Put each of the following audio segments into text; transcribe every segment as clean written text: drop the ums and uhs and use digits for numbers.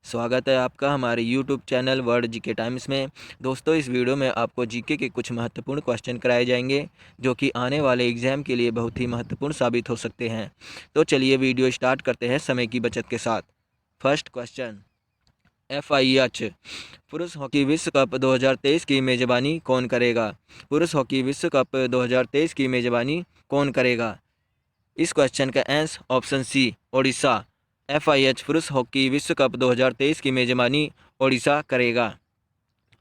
स्वागत है आपका हमारे YouTube channel world GK times में। दोस्तों, इस वीडियो में आपको जीके के कुछ महत्वपूर्ण क्वेश्चन कराए जाएंगे जो कि आने वाले एग्ज़ाम के लिए बहुत ही महत्वपूर्ण साबित हो सकते हैं। तो चलिए वीडियो स्टार्ट करते हैं समय की बचत के साथ। फर्स्ट क्वेश्चन, FIH पुरुष हॉकी विश्व कप 2023 की मेज़बानी कौन करेगा? पुरुष हॉकी विश्व कप 2023 की मेज़बानी कौन करेगा? इस क्वेश्चन का answer option C, Odisha. FIH पुरुष हॉकी विश्व कप 2023 की मेज़बानी ओडिशा करेगा।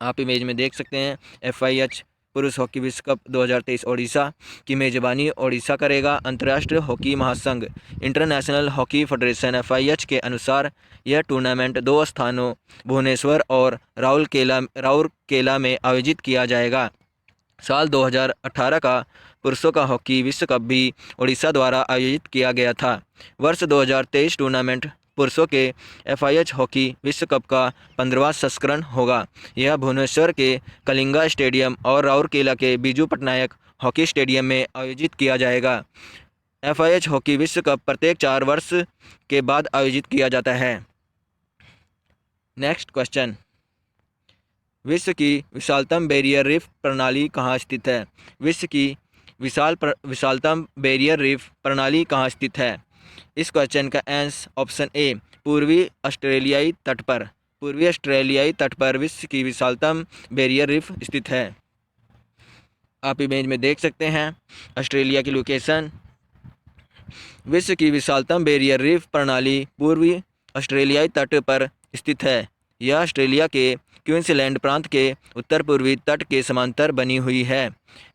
आप इमेज में देख सकते हैं, FIH पुरुष हॉकी विश्व कप 2023 ओडिशा की मेज़बानी ओडिशा करेगा। अंतर्राष्ट्रीय हॉकी महासंघ इंटरनेशनल हॉकी फेडरेशन FIH के अनुसार यह टूर्नामेंट 2 स्थानों भुवनेश्वर और राउरकेला में आयोजित किया जाएगा। साल 2018 का पुरुषों का हॉकी विश्व कप भी ओडिशा द्वारा आयोजित किया गया था। वर्ष 2023 टूर्नामेंट पुरुषों के FIH हॉकी विश्व कप का 15वां संस्करण होगा। यह भुवनेश्वर के कलिंगा स्टेडियम और राउरकेला के बीजू पटनायक हॉकी स्टेडियम में आयोजित किया जाएगा। FIH हॉकी विश्व कप प्रत्येक 4 वर्ष के बाद आयोजित किया जाता है। नेक्स्ट क्वेश्चन, विश्व की विशालतम बैरियर रीफ प्रणाली कहाँ स्थित है? विश्व की विशालतम बैरियर रीफ प्रणाली कहाँ स्थित है? इस क्वेश्चन का आंसर ऑप्शन ए, पूर्वी ऑस्ट्रेलियाई तट पर। पूर्वी ऑस्ट्रेलियाई तट पर विश्व की विशालतम बैरियर रीफ स्थित है। आप इमेज में देख सकते हैं ऑस्ट्रेलिया की लोकेशन। विश्व की विशालतम बैरियर रीफ प्रणाली पूर्वी ऑस्ट्रेलियाई तट पर स्थित है। यह ऑस्ट्रेलिया के क्वींसलैंड प्रांत के उत्तर पूर्वी तट के समांतर बनी हुई है।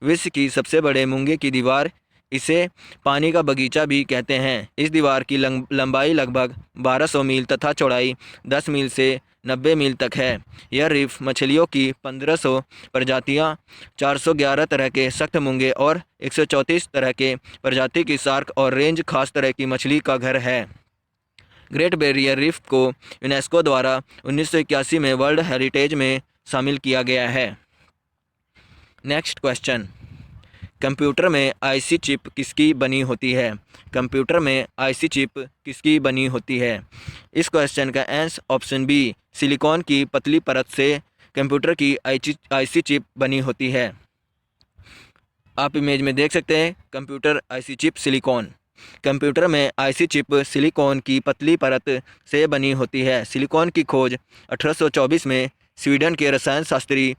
विश्व की सबसे बड़े मूंगे की दीवार, इसे पानी का बगीचा भी कहते हैं। इस दीवार की लंबाई लगभग 1200 मील तथा चौड़ाई 10 मील से 90 मील तक है। यह रीफ मछलियों की 1500 प्रजातियां, 411 तरह के सख्त मूंगे और 134 तरह के प्रजाति की शार्क और रेंज खास तरह की मछली का घर है। ग्रेट बैरियर रीफ को यूनेस्को द्वारा 1981 में वर्ल्ड हेरिटेज में शामिल किया गया है। नेक्स्ट क्वेश्चन, कंप्यूटर में आईसी चिप किसकी बनी होती है? कंप्यूटर में आईसी चिप किसकी बनी होती है? इस क्वेश्चन का आंसर ऑप्शन बी, सिलिकॉन की पतली परत से कंप्यूटर की आईसी चिप बनी होती है। आप इमेज में देख सकते हैं computer IC chip silicon. Computer में आईसी चिप सिलिकॉन की पतली परत से बनी होती है। सिलिकॉन की खोज 1824 में स्वीडन के रसायन शास्त्री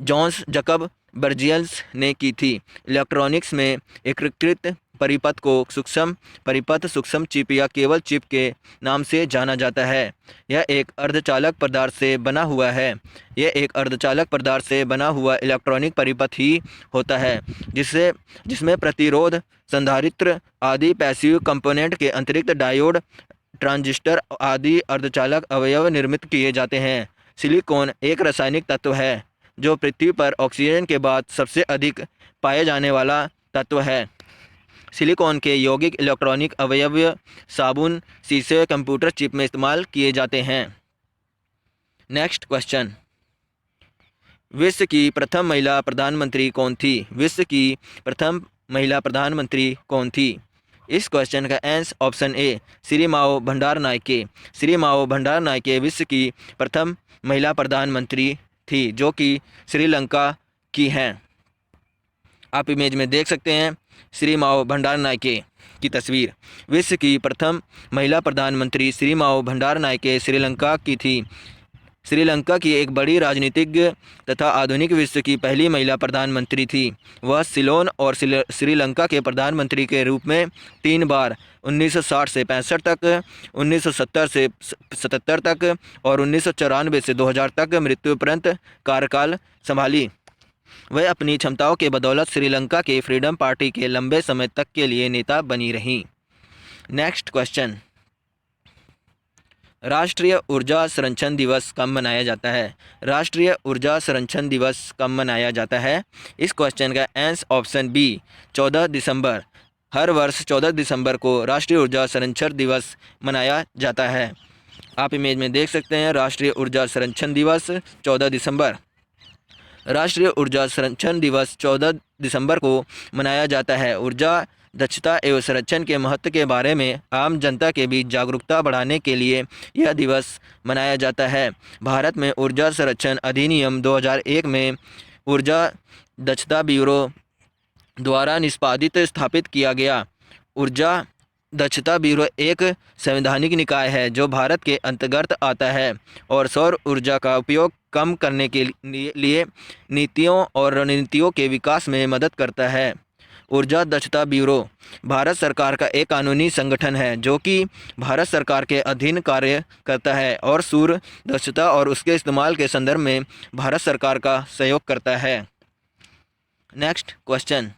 जॉन्स जकब बर्जियल्स ने की थी। इलेक्ट्रॉनिक्स में एकीकृत परिपथ को सूक्ष्म चिप या केवल चिप के नाम से जाना जाता है। यह एक अर्धचालक पदार्थ से बना हुआ है। यह एक अर्धचालक पदार्थ से बना हुआ इलेक्ट्रॉनिक परिपथ ही होता है जिसमें प्रतिरोध, संधारित्र आदि पैसिव कंपोनेंट के अतिरिक्त डायोड, ट्रांजिस्टर आदि अर्धचालक अवयव निर्मित किए जाते हैं। सिलिकॉन एक रासायनिक तत्व है जो पृथ्वी पर ऑक्सीजन के बाद सबसे अधिक पाए जाने वाला तत्व है। सिलिकॉन के यौगिक इलेक्ट्रॉनिक अवयव साबुन, शीशे, कंप्यूटर चिप में इस्तेमाल किए जाते हैं। नेक्स्ट क्वेश्चन, विश्व की प्रथम महिला प्रधानमंत्री कौन थी? विश्व की प्रथम महिला प्रधानमंत्री कौन थी? इस क्वेश्चन का आंसर ऑप्शन ए, श्री माओ भंडारनायके। श्री माओ भंडारनायके विश्व की प्रथम महिला प्रधानमंत्री थी जो कि श्रीलंका की हैं। आप इमेज में देख सकते हैं श्री माओ भंडारनायके की तस्वीर। विश्व की प्रथम महिला प्रधानमंत्री श्री माओ भंडारनायके श्रीलंका की थी। श्रीलंका की एक बड़ी राजनीतिज्ञ तथा आधुनिक विश्व की पहली महिला प्रधानमंत्री थी। वह सिलोन और श्रीलंका के प्रधानमंत्री के रूप में 3 बार 1960 से 65 तक, 1970 से 77 तक और 1994 से 2000 तक मृत्युपर्यंत कार्यकाल संभाली। वह अपनी क्षमताओं के बदौलत श्रीलंका के फ्रीडम पार्टी के लंबे समय तक के लिए नेता बनी रहीं। नेक्स्ट क्वेश्चन, राष्ट्रीय ऊर्जा संरक्षण दिवस कब मनाया जाता है? राष्ट्रीय ऊर्जा संरक्षण दिवस कब मनाया जाता है? इस क्वेश्चन का आंसर ऑप्शन बी, 14 दिसंबर। हर वर्ष 14 दिसंबर को राष्ट्रीय ऊर्जा संरक्षण दिवस मनाया जाता है। आप इमेज में देख सकते हैं राष्ट्रीय ऊर्जा संरक्षण दिवस 14 दिसंबर। राष्ट्रीय ऊर्जा संरक्षण दिवस 14 दिसंबर को मनाया जाता है। ऊर्जा दक्षता एवं संरक्षण के महत्व के बारे में आम जनता के बीच जागरूकता बढ़ाने के लिए यह दिवस मनाया जाता है। भारत में ऊर्जा संरक्षण अधिनियम 2001 में ऊर्जा दक्षता ब्यूरो द्वारा निष्पादित स्थापित किया गया। ऊर्जा दक्षता ब्यूरो एक संवैधानिक निकाय है जो भारत के अंतर्गत आता है और सौर ऊर्जा का उपयोग कम करने के लिए नीतियों और रणनीतियों के विकास में मदद करता है। ऊर्जा दक्षता ब्यूरो भारत सरकार का एक कानूनी संगठन है जो कि भारत सरकार के अधीन कार्य करता है और सौर दक्षता और उसके इस्तेमाल के संदर्भ में भारत सरकार का सहयोग करता है। नेक्स्ट क्वेश्चन,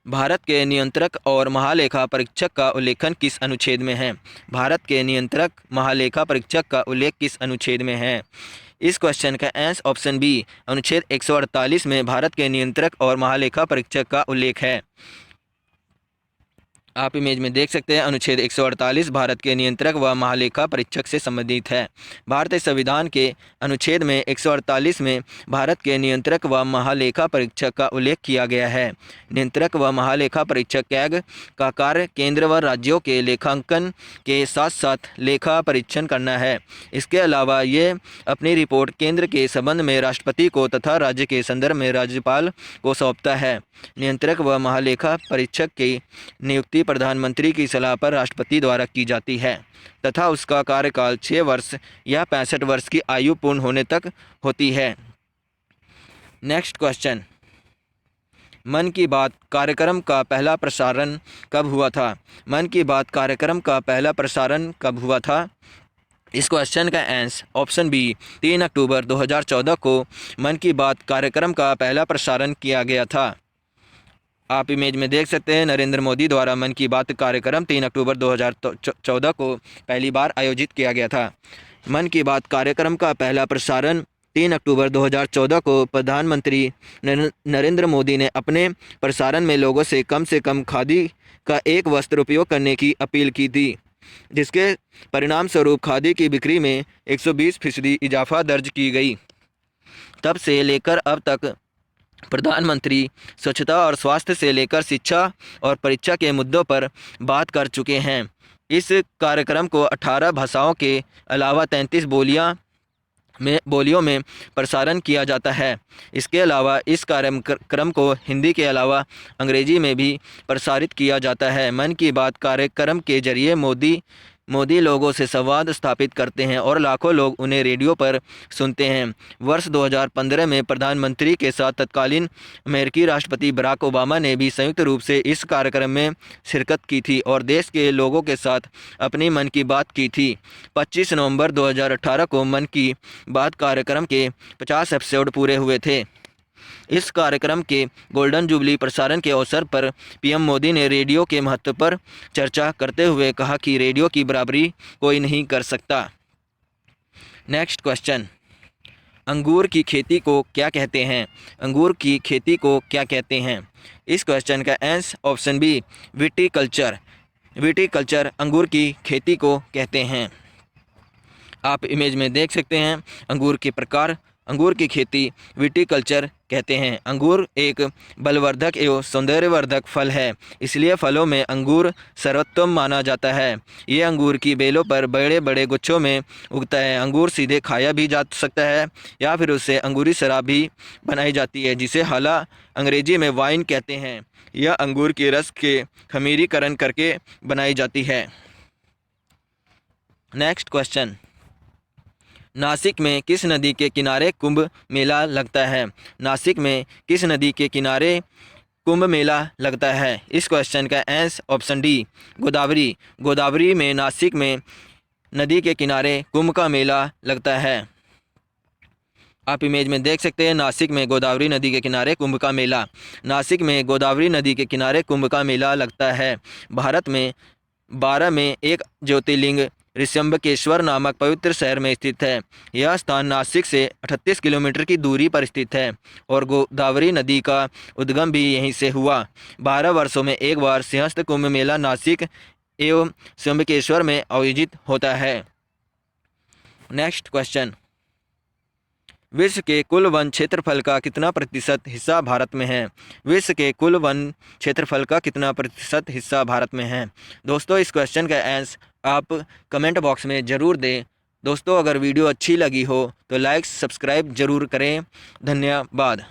भारत के नियंत्रक और महालेखा परीक्षक का उल्लेखन किस अनुच्छेद में है? भारत के नियंत्रक महालेखा परीक्षक का उल्लेख किस अनुच्छेद में है? इस क्वेश्चन का आंसर ऑप्शन बी अनुच्छेद 148 में भारत के नियंत्रक और महालेखा परीक्षक का उल्लेख है। आप इमेज में देख सकते हैं अनुच्छेद 148 भारत के नियंत्रक व महालेखा परीक्षक से संबंधित है। भारतीय संविधान के अनुच्छेद में 148 में भारत के नियंत्रक व महालेखा परीक्षक का उल्लेख किया गया है। नियंत्रक व महालेखा परीक्षक कैग का कार्य केंद्र व राज्यों के लेखांकन के साथ साथ लेखा परीक्षण करना है। इसके अलावा ये अपनी रिपोर्ट केंद्र के संबंध में राष्ट्रपति को तथा राज्य के संदर्भ में राज्यपाल को सौंपता है। नियंत्रक व महालेखा परीक्षक की नियुक्ति प्रधानमंत्री की सलाह पर राष्ट्रपति द्वारा की जाती है तथा उसका कार्यकाल 6 वर्ष या 65 वर्ष की आयु पूर्ण होने तक होती है। नेक्स्ट क्वेश्चन, मन की बात कार्यक्रम का पहला प्रसारण कब हुआ था? मन की बात कार्यक्रम का पहला प्रसारण कब हुआ था? इस क्वेश्चन का आंसर ऑप्शन बी 3 अक्टूबर 2014 को मन की बात कार्यक्रम का पहला प्रसारण किया गया था। आप इमेज में देख सकते हैं नरेंद्र मोदी द्वारा मन की बात कार्यक्रम 3 अक्टूबर 2014 को पहली बार आयोजित किया गया था। मन की बात कार्यक्रम का पहला प्रसारण 3 अक्टूबर 2014 को प्रधानमंत्री नरेंद्र मोदी ने अपने प्रसारण में लोगों से कम खादी का एक वस्त्र उपयोग करने की अपील की थी, जिसके परिणाम स्वरूप खादी की बिक्री में 120% इजाफा दर्ज की गई। तब से लेकर अब तक प्रधानमंत्री स्वच्छता और स्वास्थ्य से लेकर शिक्षा और परीक्षा के मुद्दों पर बात कर चुके हैं। इस कार्यक्रम को 18 भाषाओं के अलावा 33 बोलियों में प्रसारण किया जाता है। इसके अलावा इस कार्यक्रम को हिंदी के अलावा अंग्रेजी में भी प्रसारित किया जाता है। मन की बात कार्यक्रम के जरिए मोदी लोगों से संवाद स्थापित करते हैं और लाखों लोग उन्हें रेडियो पर सुनते हैं। वर्ष 2015 में प्रधानमंत्री के साथ तत्कालीन अमेरिकी राष्ट्रपति बराक ओबामा ने भी संयुक्त रूप से इस कार्यक्रम में शिरकत की थी और देश के लोगों के साथ अपनी मन की बात की थी। 25 नवंबर 2018 को मन की बात कार्यक्रम के 50 एपिसोड पूरे हुए थे। इस कार्यक्रम के गोल्डन जुबली प्रसारण के अवसर पर पीएम मोदी ने रेडियो के महत्व पर चर्चा करते हुए कहा कि रेडियो की बराबरी कोई नहीं कर सकता। नेक्स्ट क्वेश्चन, अंगूर की खेती को क्या कहते हैं? अंगूर की खेती को क्या कहते हैं? इस क्वेश्चन का answer option B viticulture. Viticulture अंगूर की खेती को कहते हैं। आप इमेज में देख सकते हैं अंगूर के प्रकार। अंगूर की खेती विटीकल्चर कहते हैं। अंगूर एक बलवर्धक एवं सौंदर्यवर्धक फल है, इसलिए फलों में अंगूर सर्वोत्तम माना जाता है। ये अंगूर की बेलों पर बड़े बड़े गुच्छों में उगता है। अंगूर सीधे खाया भी जा सकता है या फिर उससे अंगूरी शराब भी बनाई जाती है, जिसे हाला अंग्रेजी में वाइन कहते हैं। यह अंगूर के रस के खमीरीकरण करके बनाई जाती है। नेक्स्ट क्वेश्चन, नासिक में किस नदी के किनारे कुंभ मेला लगता है? नासिक में किस नदी के किनारे कुंभ मेला लगता है? इस क्वेश्चन का answer option D Godavari. Godavari में नासिक में नदी के किनारे कुंभ का मेला लगता है। आप इमेज में देख सकते हैं नासिक में गोदावरी नदी के किनारे कुंभ का मेला। नासिक में गोदावरी नदी के किनारे कुंभ का मेला लगता है। भारत में 12 में एक ज्योतिर्लिंग ऋषिकेश्वर नामक पवित्र शहर में स्थित है। यह स्थान नासिक से 38 किलोमीटर की दूरी पर स्थित है और गोदावरी नदी का उद्गम भी यहीं से हुआ। 12 वर्षों में एक बार सिंहस्थ कुंभ मेला नासिक एवं ऋषिकेश्वर में आयोजित होता है। नेक्स्ट क्वेश्चन, विश्व के कुल वन क्षेत्रफल का कितना प्रतिशत हिस्सा भारत में है? विश्व के कुल वन क्षेत्रफल का कितना प्रतिशत हिस्सा भारत में है? दोस्तों, इस क्वेश्चन का आंसर आप कमेंट बॉक्स में ज़रूर दें। दोस्तों, अगर वीडियो अच्छी लगी हो तो लाइक सब्सक्राइब ज़रूर करें। धन्यवाद।